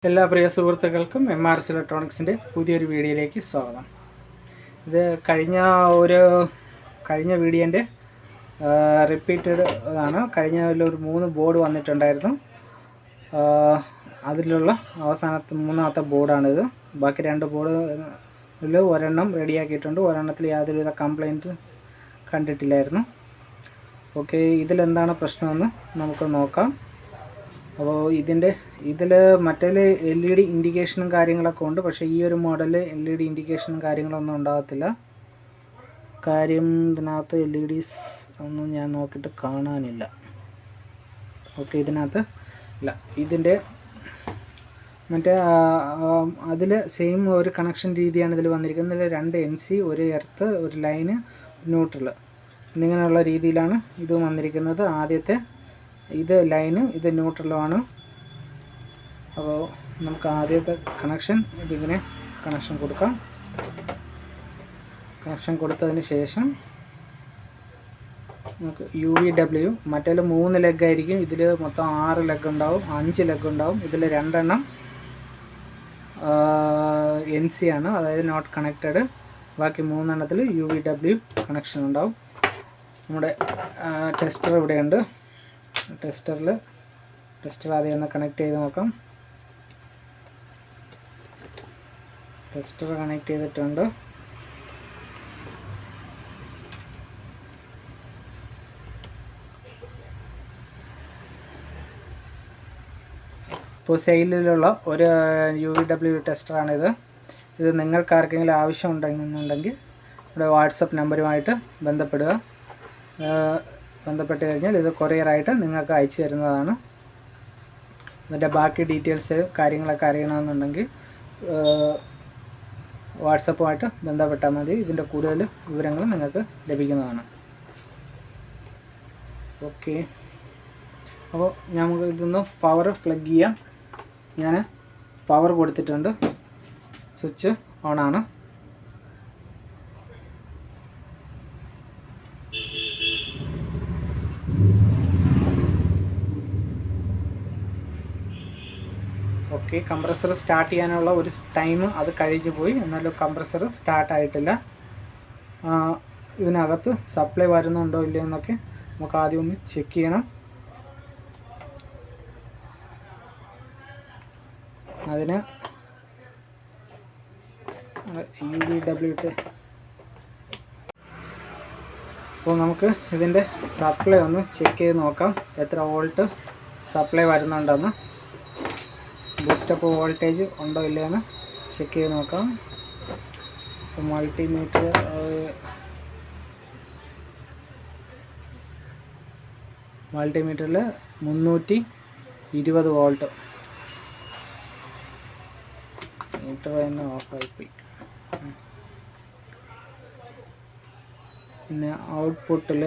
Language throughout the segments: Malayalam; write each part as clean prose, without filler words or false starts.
എല്ലാ പ്രിയ സുഹൃത്തുക്കൾക്കും MRS ഇലക്ട്രോണിക്സിൻ്റെ പുതിയൊരു വീഡിയോയിലേക്ക് സ്വാഗതം. ഇത് കഴിഞ്ഞ വീഡിയോൻ്റെ റിപ്പീറ്റഡ് ആണ്. കഴിഞ്ഞതിലൊരു 3 ബോർഡ് വന്നിട്ടുണ്ടായിരുന്നു. അതിലുള്ള മൂന്നാമത്തെ ബോർഡാണിത്. ബാക്കി 2 ബോർഡിൽ ഒരെണ്ണം റെഡിയാക്കിയിട്ടുണ്ട്. ഒരെണ്ണത്തിൽ യാതൊരുവിധ കംപ്ലൈൻറ്റ് കണ്ടിട്ടില്ലായിരുന്നു. ഓക്കെ, ഇതിലെന്താണ് പ്രശ്നമെന്ന് നമുക്ക് നോക്കാം. അപ്പോൾ ഇതിൽ മറ്റേ LED ഇൻഡിക്കേഷനും കാര്യങ്ങളൊക്കെ ഉണ്ട്. പക്ഷേ ഈ ഒരു മോഡലിൽ LED ഇൻഡിക്കേഷനും കാര്യങ്ങളൊന്നും ഉണ്ടാകത്തില്ല. കാര്യം ഇതിനകത്ത് LEDs ഒന്നും ഞാൻ നോക്കിയിട്ട് കാണാനില്ല. ഓക്കെ, ഇതിനകത്ത് ഇല്ല. ഇതിൻ്റെ മറ്റേ അതിൽ സെയിം ഒരു കണക്ഷൻ രീതിയാണ് ഇതിൽ വന്നിരിക്കുന്നത്. ഇതിൽ 2 NC, ഒരു എർത്ത്, ഒരു ലൈന്, ന്യൂട്രൽ എന്നിങ്ങനെയുള്ള രീതിയിലാണ് ഇത് വന്നിരിക്കുന്നത്. ആദ്യത്തെ ഇത് ലൈനും ഇത് ന്യൂട്രലുമാണ്. അപ്പോൾ നമുക്ക് ആദ്യത്തെ കണക്ഷൻ ഇതിങ്ങനെ കണക്ഷൻ കൊടുക്കാം. കണക്ഷൻ കൊടുത്തതിന് ശേഷം നമുക്ക് UVW മറ്റേ 3 ലെഗ് ആയിരിക്കും. ഇതിൽ മൊത്തം 6 ലെഗ് ഉണ്ടാവും, 5 ലെഗ് ഉണ്ടാവും. ഇതിൽ 2 എണ്ണം NC ആണ്, അതായത് നോട്ട് കണക്റ്റഡ്. ബാക്കി 3 എണ്ണത്തിൽ UVW കണക്ഷൻ ഉണ്ടാവും. നമ്മുടെ ടെസ്റ്റർ ഇവിടെയുണ്ട്. ടെസ്റ്റർ ആദ്യം ഒന്ന് കണക്ട് ചെയ്ത് നോക്കാം. ടെസ്റ്റർ കണക്ട് ചെയ്തിട്ടുണ്ട്. ഇപ്പോൾ സെയിലിലുള്ള ഒരു UVW ടെസ്റ്ററാണിത്. ഇത് നിങ്ങൾക്ക് ആർക്കെങ്കിലും ആവശ്യം ഉണ്ടെന്നുണ്ടെങ്കിൽ ഇവിടെ വാട്സപ്പ് നമ്പറുമായിട്ട് ബന്ധപ്പെട്ട് കഴിഞ്ഞാൽ ഇത് കൊറിയറായിട്ട് നിങ്ങൾക്ക് അയച്ചു തരുന്നതാണ്. അതിൻ്റെ ബാക്കി ഡീറ്റെയിൽസ് കാര്യങ്ങളൊക്കെ അറിയണമെന്നുണ്ടെങ്കിൽ വാട്സപ്പുമായിട്ട് ബന്ധപ്പെട്ടാൽ മതി. ഇതിൻ്റെ കൂടുതൽ വിവരങ്ങൾ നിങ്ങൾക്ക് ലഭിക്കുന്നതാണ്. ഓക്കെ, അപ്പോൾ നമുക്ക് ഇതൊന്ന് പവർ പ്ലഗ് ചെയ്യാം. ഞാൻ പവർ കൊടുത്തിട്ടുണ്ട്. സ്വിച്ച് ഓണാണ്. ഓക്കെ, കംപ്രസർ സ്റ്റാർട്ട് ചെയ്യാനുള്ള ഒരു ടൈം അത് കഴിഞ്ഞു പോയി. എന്നാലും കംപ്രസർ സ്റ്റാർട്ടായിട്ടില്ല. ഇതിനകത്ത് സപ്ലൈ വരുന്നുണ്ടോ ഇല്ലയോ എന്നൊക്കെ നമുക്ക് ആദ്യം ഒന്ന് ചെക്ക് ചെയ്യണം. അതിന് UVW ഇട്ട് അപ്പോൾ നമുക്ക് ഇതിൻ്റെ സപ്ലൈ ഒന്ന് ചെക്ക് ചെയ്ത് നോക്കാം. എത്ര വോൾട്ട് സപ്ലൈ വരുന്നുണ്ടെന്ന്, ബൂസ്റ്റപ്പ് വോൾട്ടേജ് ഉണ്ടോ ഇല്ലയെന്ന് ചെക്ക് ചെയ്ത് നോക്കാം. മൾട്ടിമീറ്ററിൽ 320 വോൾട്ട്. മീറ്റർ തന്നെ ഓഫായിപ്പോയി. പിന്നെ ഔട്ട്പുട്ടിൽ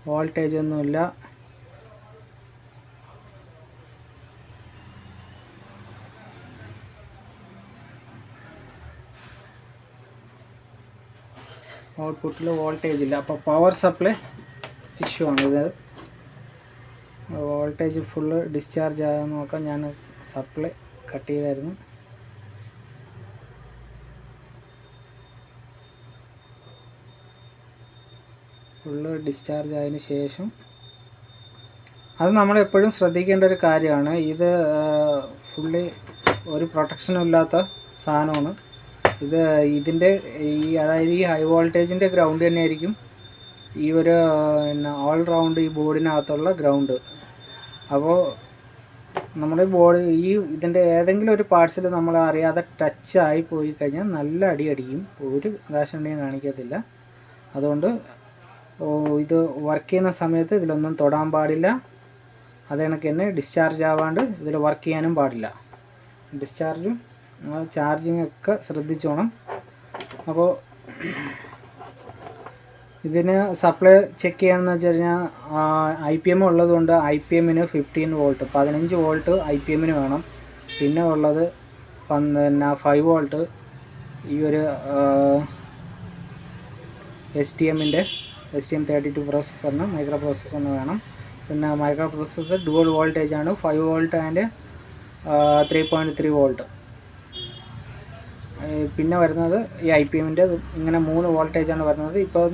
വോൾട്ടേജ് ഒന്നുമില്ല. ഔട്ട്പുട്ടിൽ വോൾട്ടേജ് ഇല്ല. അപ്പോൾ പവർ സപ്ലൈ ഇഷ്യൂ ആണ് ഇത്. വോൾട്ടേജ് ഫുള്ള് ഡിസ്ചാർജ് ആകാൻ നോക്കാം. ഞാൻ സപ്ലൈ കട്ട് ചെയ്തായിരുന്നു. ഫുള്ള് ഡിസ്ചാർജ് ആയതിനു ശേഷം അത് നമ്മളെപ്പോഴും ശ്രദ്ധിക്കേണ്ട ഒരു കാര്യമാണ്. ഇത് ഫുള്ളി ഒരു പ്രൊട്ടക്ഷനും ഇല്ലാത്ത സാധനമാണ്. ഇതിൻ്റെ അതായത് ഈ ഹൈ വോൾട്ടേജിൻ്റെ ഗ്രൗണ്ട് തന്നെയായിരിക്കും ഈ ഒരു ഓൾ റൗണ്ട് ഈ ബോർഡിനകത്തുള്ള ഗ്രൗണ്ട്. അപ്പോൾ നമ്മുടെ ഇതിൻ്റെ ഏതെങ്കിലും ഒരു പാർട്സിൽ നമ്മൾ അറിയാതെ ടച്ച് ആയി പോയി കഴിഞ്ഞാൽ നല്ല അടിക്കും. ഒരു ദാശണ്യം കാണിക്കത്തില്ല. അതുകൊണ്ട് ഇത് വർക്ക് ചെയ്യുന്ന സമയത്ത് ഇതിലൊന്നും തൊടാൻ പാടില്ല. അത് കണക്ക് തന്നെ ഡിസ്ചാർജ് ആവാണ്ട് ഇതിൽ വർക്ക് ചെയ്യാനും പാടില്ല. ഡിസ്ചാർജും ചാർജിങ് ഒക്കെ ശ്രദ്ധിച്ചോണം. അപ്പോൾ ഇതിന് സപ്ലൈ ചെക്ക് ചെയ്യാമെന്ന് വെച്ച് കഴിഞ്ഞാൽ IPM ഉള്ളതുകൊണ്ട് IPMന് 15 വോൾട്ട് 15 വോൾട്ട് IPMന് വേണം. പിന്നെ ഉള്ളത് 5 വോൾട്ട് ഈ ഒരു STM32 പ്രോസസ്സറിന് മൈക്രോ പ്രോസസ്സറിന് വേണം. പിന്നെ മൈക്രോ പ്രോസസ്സർ ഡുവൽ വോൾട്ടേജ് ആണ്, 5 വോൾട്ട് ആൻഡ് 3.3 വോൾട്ട്. പിന്നെ വരുന്നത് ഈ IPMൻ്റെ ഇങ്ങനെ 3 വോൾട്ടേജാണ് വരുന്നത്. ഇപ്പോൾ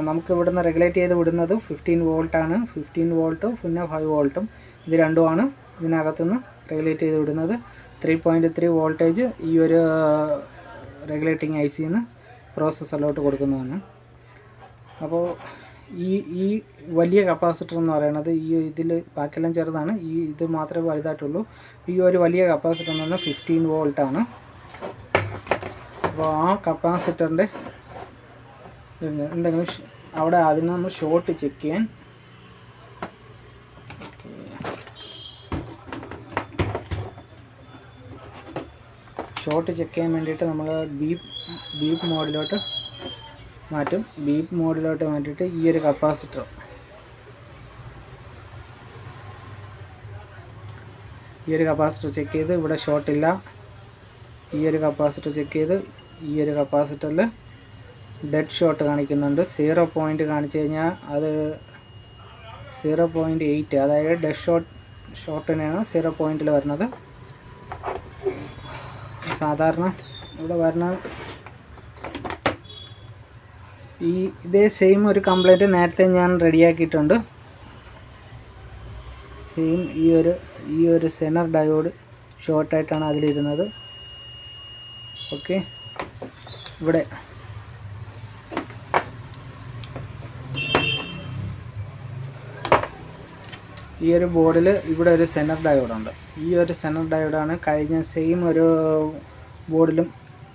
നമുക്ക് ഇവിടുന്ന് റെഗുലേറ്റ് ചെയ്ത് വിടുന്നത് 15 വോൾട്ടാണ്. 15 വോൾട്ടും പിന്നെ 5 വോൾട്ടും ഇത് രണ്ടുമാണ് ഇതിനകത്തുനിന്ന് റെഗുലേറ്റ് ചെയ്ത് വിടുന്നത്. 3.3 വോൾട്ടേജ് ഈ ഒരു റെഗുലേറ്റിംഗ് ICന്ന് പ്രോസസ്സറിലോട്ട് കൊടുക്കുന്നതാണ്. അപ്പോൾ ഈ വലിയ കപ്പാസിറ്റർ എന്ന് പറയുന്നത് ഇതിൽ ബാക്കിയെല്ലാം ചെറുതാണ്, ഇത് മാത്രമേ വലുതായിട്ടുള്ളൂ. ഈ ഒരു വലിയ കപ്പാസിറ്റർ എന്ന് പറഞ്ഞാൽ 15 വോൾട്ടാണ്. അപ്പോൾ ആ കപ്പാസിറ്ററിൻ്റെ എന്തെങ്കിലും അവിടെ അതിന് നമ്മൾ ഷോർട്ട് ചെക്ക് ചെയ്യാൻ വേണ്ടിയിട്ട് നമ്മൾ ബീപ്പ് മോഡിലോട്ട് മാറ്റും. ബീപ്പ് മോഡിലോട്ട് മാറ്റിയിട്ട് ഈ ഒരു കപ്പാസിറ്റർ ചെക്ക് ചെയ്ത് ഇവിടെ ഷോർട്ടില്ല. ഈ ഒരു കപ്പാസിറ്റർ ചെക്ക് ചെയ്ത് ഈ ഒരു കപ്പാസിറ്ററിൽ ഡെഡ് ഷോട്ട് കാണിക്കുന്നുണ്ട്. 0 പോയിൻ്റ് കാണിച്ചു കഴിഞ്ഞാൽ അത് 0.8, അതായത് ഡെഡ് ഷോട്ടിനാണ് 0 പോയിൻറ്റിൽ വരുന്നത്. സാധാരണ ഇവിടെ വരുന്ന ഇതേ സെയിം ഒരു കംപ്ലൈൻറ്റ് നേരത്തെ ഞാൻ റെഡിയാക്കിയിട്ടുണ്ട്. സെയിം ഈ ഒരു സെനർ ഡയോഡ് ഷോർട്ടായിട്ടാണ് അതിലിരുന്നത്. ഓക്കെ, ഇവിടെ ഈ ഒരു ബോർഡിൽ ഇവിടെ ഒരു സെനർ ഡയോഡുണ്ട്. ഈ ഒരു സെനർ ഡയോഡാണ് കഴിഞ്ഞ സെയിം ഒരു ബോർഡിലും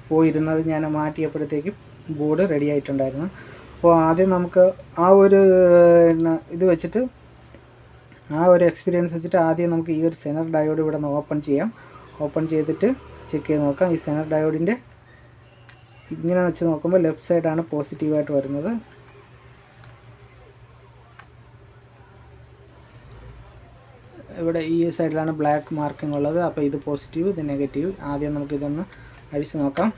പോയിരുന്നത്. ഞാൻ മാറ്റിയപ്പോഴത്തേക്കും ബോർഡ് റെഡി ആയിട്ടുണ്ടായിരുന്നു. അപ്പോൾ ആദ്യം നമുക്ക് ആ ഒരു ഇത് വെച്ചിട്ട്, ആ ഒരു എക്സ്പീരിയൻസ് വെച്ചിട്ട് ആദ്യം നമുക്ക് ഈ ഒരു സെനർ ഡയോഡ് ഇവിടെ നിന്ന് ഓപ്പൺ ചെയ്യാം. ഓപ്പൺ ചെയ്തിട്ട് ചെക്ക് ചെയ്ത് നോക്കാം. ഈ സെനർ ഡയോഡിൻ്റെ ഇങ്ങനെ വെച്ച് നോക്കുമ്പോൾ ലെഫ്റ്റ് സൈഡാണ് പോസിറ്റീവായിട്ട് വരുന്നത്. ഇവിടെ ഈ സൈഡിലാണ് ബ്ലാക്ക് മാർക്കിംഗ് ഉള്ളത്. അപ്പോൾ ഇത് പോസിറ്റീവ്, ഇത് നെഗറ്റീവ്. ആദ്യം നമുക്കിതൊന്ന് അഴിച്ച് നോക്കാം.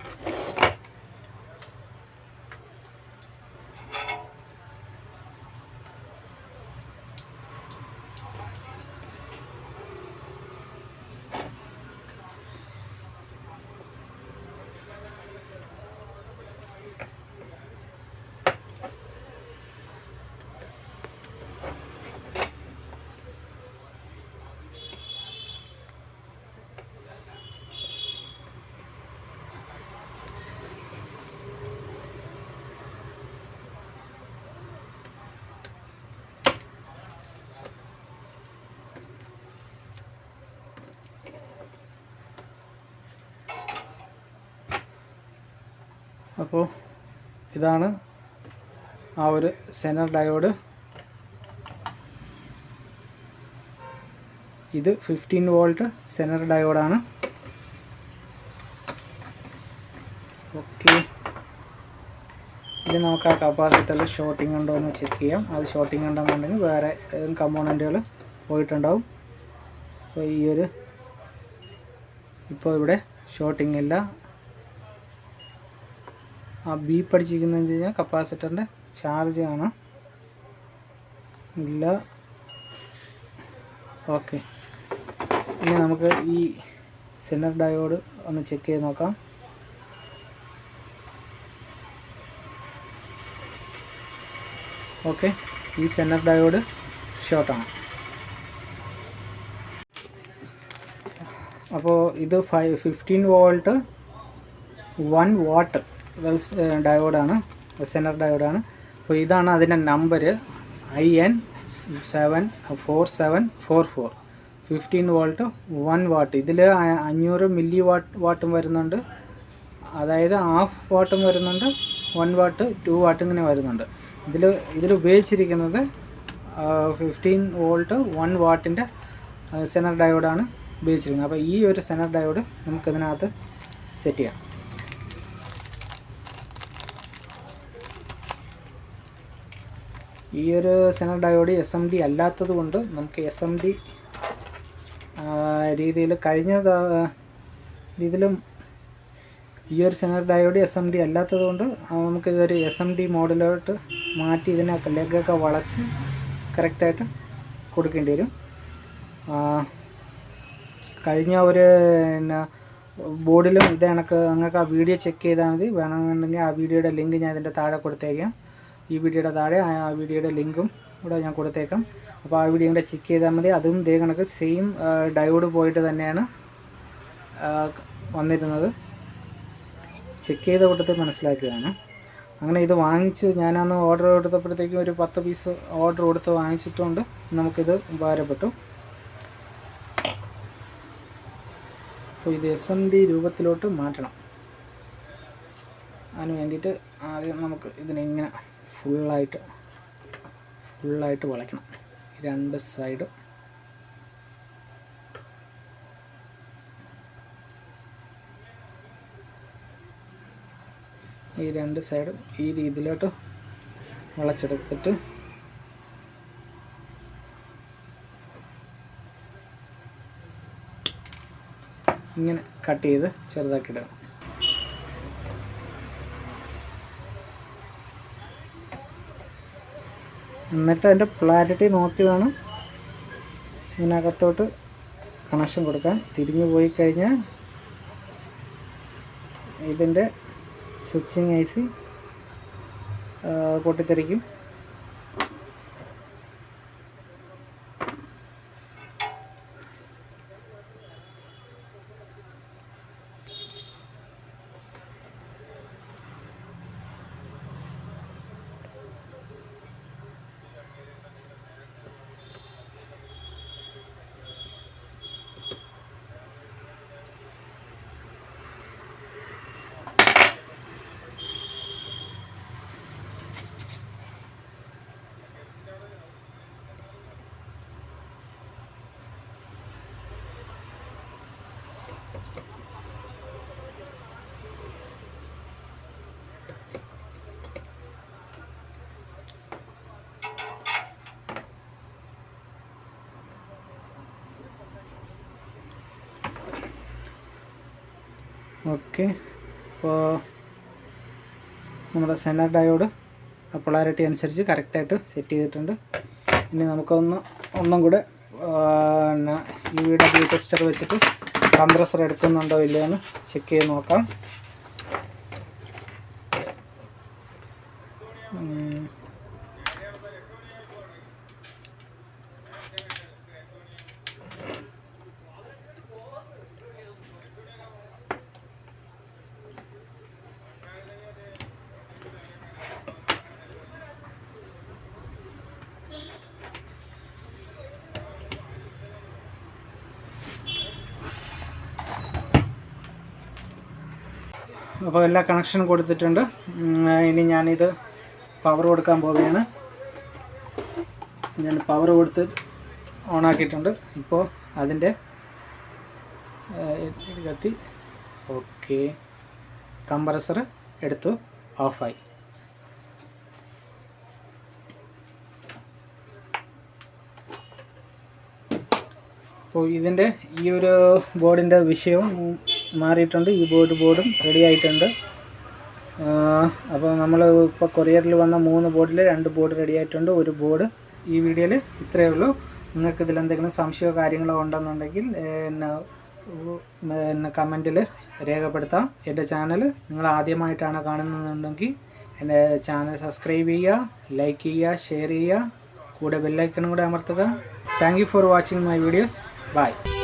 അപ്പോൾ ഇതാണ് ആ ഒരു സെനർ ഡയോഡ്. ഇത് 15 വോൾട്ട് സെനർ ഡയോഡാണ്. ഓക്കെ, ഇത് നമുക്ക് ആ കപ്പാസിറ്ററിൽ ഷോർട്ടിംഗ് ഉണ്ടോ എന്ന് ചെക്ക് ചെയ്യാം. അത് ഷോർട്ടിംഗ് ഉണ്ടെന്നുണ്ടെങ്കിൽ വേറെ കമ്പോണൻറ്റുകൾ പോയിട്ടുണ്ടാവും. അപ്പോൾ ഇപ്പോൾ ഇവിടെ ഷോർട്ടിംഗ് ഇല്ല. ആ ബീപ്പ് അടിച്ചിരിക്കുന്നതെന്ന് വെച്ച് കഴിഞ്ഞാൽ കപ്പാസിറ്ററിൻ്റെ ചാർജ് ആണ്, ഇല്ല. ഓക്കെ, ഇനി നമുക്ക് ഈ സെനർ ഡയോഡ് ഒന്ന് ചെക്ക് ചെയ്ത് നോക്കാം. ഓക്കെ, ഈ സെനർ ഡയോഡ് ഷോർട്ടാണ്. അപ്പോൾ ഇത് 15 വോൾട്ട് 1 വാട്ട് ഡയോഡാണ്, സെനർ ഡയോഡാണ്. അപ്പോൾ ഇതാണ് അതിൻ്റെ നമ്പർ IN74744. 15 volt 1 what. ഇതിൽ 500 മില്ലി വാട്ടും വരുന്നുണ്ട്, അതായത് ഹാഫ് വാട്ടും വരുന്നുണ്ട്, 1 വാട്ട് 2 വാട്ട് ഇങ്ങനെ വരുന്നുണ്ട്. ഇതിൽ ഉപയോഗിച്ചിരിക്കുന്നത് 15 വോൾട്ട് 1 വാട്ടിൻ്റെ സെനർ ഡയോഡാണ് ഉപയോഗിച്ചിരിക്കുന്നത്. അപ്പോൾ ഈ ഒരു സെനർ ഡയോഡ് നമുക്കിതിനകത്ത് സെറ്റ് ചെയ്യാം. ഈ ഒരു സെനർ ഡയോഡ് SMD അല്ലാത്തത് കൊണ്ട് നമുക്ക് SMD രീതിയിൽ കഴിഞ്ഞ ഇതിലും ഈ ഒരു സെനർ ഡയോഡ് SMD അല്ലാത്തത് കൊണ്ട് നമുക്കിതൊരു SMD മോഡിലോട്ട് മാറ്റി ഇതിനൊക്കെ ലെഗൊക്കെ വളച്ച് കറക്റ്റായിട്ട് കൊടുക്കേണ്ടി വരും. കഴിഞ്ഞ ഒരു പിന്നെ ബോർഡിലും ഇത് കണക്ക് നിങ്ങൾക്ക് ആ വീഡിയോ ചെക്ക് ചെയ്താൽ മതി. വേണമെന്നുണ്ടെങ്കിൽ ആ വീഡിയോയുടെ ലിങ്ക് ഞാൻ ഇതിൻ്റെ താഴെ കൊടുത്തേക്കാം. ഈ വീഡിയോയുടെ താഴെ ആ വീഡിയോയുടെ ലിങ്കും കൂടെ ഞാൻ കൊടുത്തേക്കാം. അപ്പോൾ ആ വീഡിയോ കൂടെ ചെക്ക് ചെയ്താൽ മതി. അതും ഇതേ കണക്ക് സെയിം ഡയോഡ് പോയിട്ട് തന്നെയാണ് വന്നിരുന്നത്. ചെക്ക് ചെയ്ത കൂട്ടത്തിൽ മനസ്സിലാക്കുകയാണ്. അങ്ങനെ ഇത് വാങ്ങിച്ച് ഞാനന്ന് ഓർഡർ കൊടുത്തപ്പോഴത്തേക്കും ഒരു 10 പീസ് ഓർഡർ കൊടുത്ത് വാങ്ങിച്ചിട്ടുണ്ട്. നമുക്കിത് ഉപകാരപ്പെട്ടു. അപ്പോൾ ഇത് SMD രൂപത്തിലോട്ട് മാറ്റണം. അതിന് വേണ്ടിയിട്ട് ആദ്യം നമുക്ക് ഇതിനിങ്ങനെ ഫുള്ളായിട്ട് വളയ്ക്കണം. 2 സൈഡും. ഈ 2 സൈഡും ഈ രീതിയിലോട്ട് വളച്ചെടുത്തിട്ട് ഇങ്ങനെ കട്ട് ചെയ്ത് ചെറുതാക്കി ഇടണം. എന്നിട്ട് അതിൻ്റെ ക്ലാരിറ്റി നോക്കി വേണം ഇതിനകത്തോട്ട് കണക്ഷൻ കൊടുക്കാൻ. തിരിഞ്ഞു പോയി കഴിഞ്ഞാൽ ഇതിൻ്റെ സ്വിച്ചിങ് IC പൊട്ടിത്തെറിക്കും. ഓക്കെ, അപ്പോൾ നമ്മുടെ സെൻറ്റർ ഡയോഡ് പൊളാരിറ്റി അനുസരിച്ച് കറക്റ്റായിട്ട് സെറ്റ് ചെയ്തിട്ടുണ്ട്. ഇനി നമുക്കൊന്നും കൂടെ UV ടെസ്റ്റർ വെച്ചിട്ട് കംപ്രസർ എടുക്കുന്നുണ്ടോ ഇല്ലയോ എന്ന് ചെക്ക് ചെയ്ത് നോക്കാം. അപ്പോൾ എല്ലാ കണക്ഷനും കൊടുത്തിട്ടുണ്ട്. ഇനി ഞാനിത് പവർ കൊടുക്കാൻ പോവുകയാണ്. ഞാൻ പവർ കൊടുത്ത് ഓണാക്കിയിട്ടുണ്ട്. ഇപ്പോൾ അതിൻ്റെ കത്തി ഓക്കെ, കംപ്രസർ എടുത്തു, ഓഫായി. അപ്പോൾ ഇതിൻ്റെ ഈ ഒരു ബോർഡിൻ്റെ വിഷയവും മാറിയിട്ടുണ്ട്. ഈ ബോർഡും റെഡി ആയിട്ടുണ്ട്. അപ്പോൾ നമ്മൾ ഇപ്പോൾ കൊറിയറിൽ വന്ന 3 ബോർഡിൽ 2 ബോർഡ് റെഡി ആയിട്ടുണ്ട്. ഒരു ബോർഡ്. ഈ വീഡിയോയിൽ ഇത്രയേ ഉള്ളൂ. നിങ്ങൾക്ക് ഇതിലെന്തെങ്കിലും സംശയമോ കാര്യങ്ങളോ ഉണ്ടെന്നുണ്ടെങ്കിൽ എന്നെ കമൻറ്റിൽ രേഖപ്പെടുത്താം. എൻ്റെ ചാനൽ നിങ്ങൾ ആദ്യമായിട്ടാണ് കാണുന്നതെന്നുണ്ടെങ്കിൽ എൻ്റെ ചാനൽ സബ്സ്ക്രൈബ് ചെയ്യുക, ലൈക്ക് ചെയ്യുക, ഷെയർ ചെയ്യുക, കൂടെ ബെല്ലൈക്കണും കൂടെ അമർത്തുക. Thank you for watching my videos. Bye.